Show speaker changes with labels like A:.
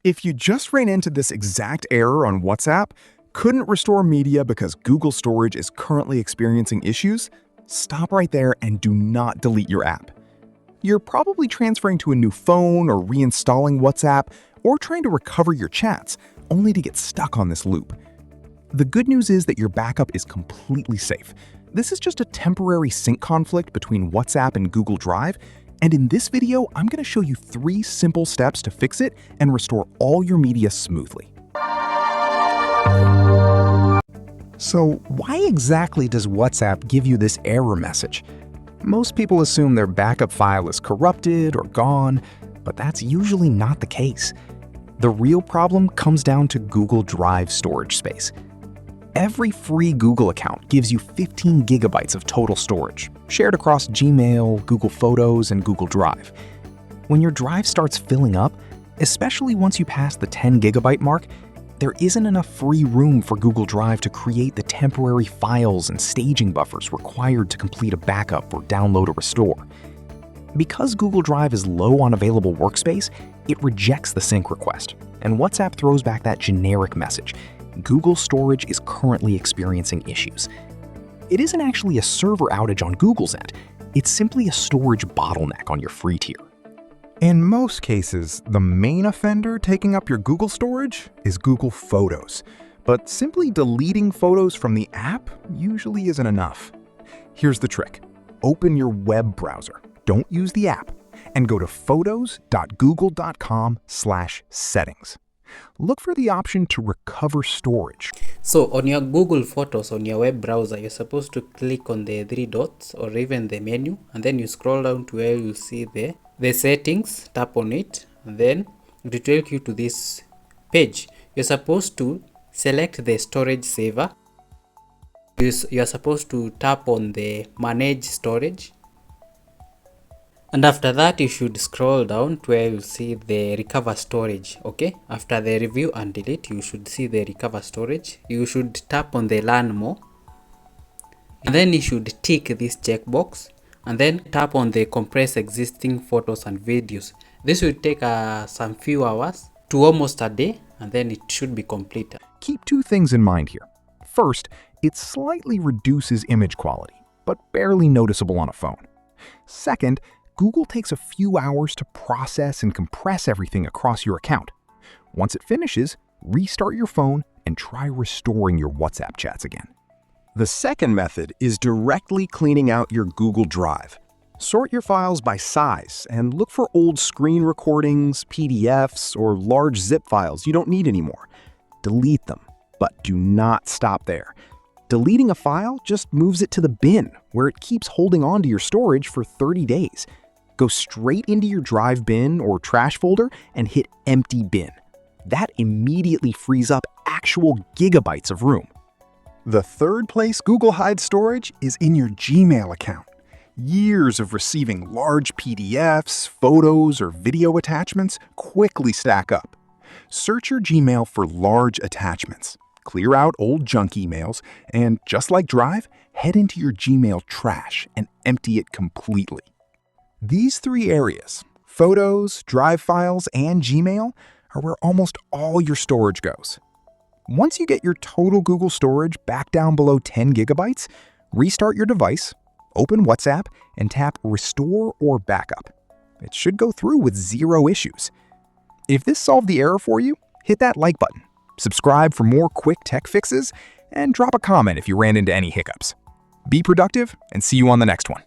A: If you just ran into this exact error on WhatsApp, couldn't restore media because Google Storage is currently experiencing issues, stop right there and do not delete your app. You're probably transferring to a new phone or reinstalling WhatsApp or trying to recover your chats, only to get stuck on this loop. The good news is that your backup is completely safe. This is just a temporary sync conflict between WhatsApp and Google Drive, and in this video, I'm going to show you 3 simple steps to fix it and restore all your media smoothly.
B: So why exactly does WhatsApp give you this error message? Most people assume their backup file is corrupted or gone, but that's usually not the case. The real problem comes down to Google Drive storage space. Every free Google account gives you 15 gigabytes of total storage, shared across Gmail, Google Photos, and Google Drive. When your drive starts filling up, especially once you pass the 10 gigabyte mark, there isn't enough free room for Google Drive to create the temporary files and staging buffers required to complete a backup or download or restore. Because Google Drive is low on available workspace, it rejects the sync request, and WhatsApp throws back that generic message: Google Storage is currently experiencing issues. It isn't actually a server outage on Google's end, it's simply a storage bottleneck on your free tier.
A: In most cases, the main offender taking up your Google storage is Google Photos, but simply deleting photos from the app usually isn't enough. Here's the trick. Open your web browser, don't use the app, and go to photos.google.com/settings. Look for the option to recover storage.
C: So on your Google Photos on your web browser, you're supposed to click on the 3 dots or even the menu, and then you scroll down to where you see the settings, tap on it, and then it will take you to this page. You're supposed to select the storage saver. You're supposed to tap on the manage storage. And after that, you should scroll down to where you see the recover storage. Okay, after the review and delete, you should see the recover storage. You should tap on the learn more, and then you should tick this checkbox, and then tap on the compress existing photos and videos. This will take some few hours to almost a day, and then it should be complete.
A: Keep 2 things in mind here. First, it slightly reduces image quality, but barely noticeable on a phone. Second, Google takes a few hours to process and compress everything across your account. Once it finishes, restart your phone and try restoring your WhatsApp chats again. The second method is directly cleaning out your Google Drive. Sort your files by size and look for old screen recordings, PDFs, or large zip files you don't need anymore. Delete them, but do not stop there. Deleting a file just moves it to the bin, where it keeps holding on to your storage for 30 days. Go straight into your Drive bin or trash folder and hit Empty Bin. That immediately frees up actual gigabytes of room. The third place Google hides storage is in your Gmail account. Years of receiving large PDFs, photos, or video attachments quickly stack up. Search your Gmail for large attachments. Clear out old junk emails, and just like Drive, head into your Gmail trash and empty it completely. These 3 areas, Photos, Drive files, and Gmail, are where almost all your storage goes. Once you get your total Google storage back down below 10 gigabytes, restart your device, open WhatsApp, and tap Restore or Backup. It should go through with 0 issues. If this solved the error for you, hit that like button, subscribe for more quick tech fixes, and drop a comment if you ran into any hiccups. Be productive, and see you on the next one.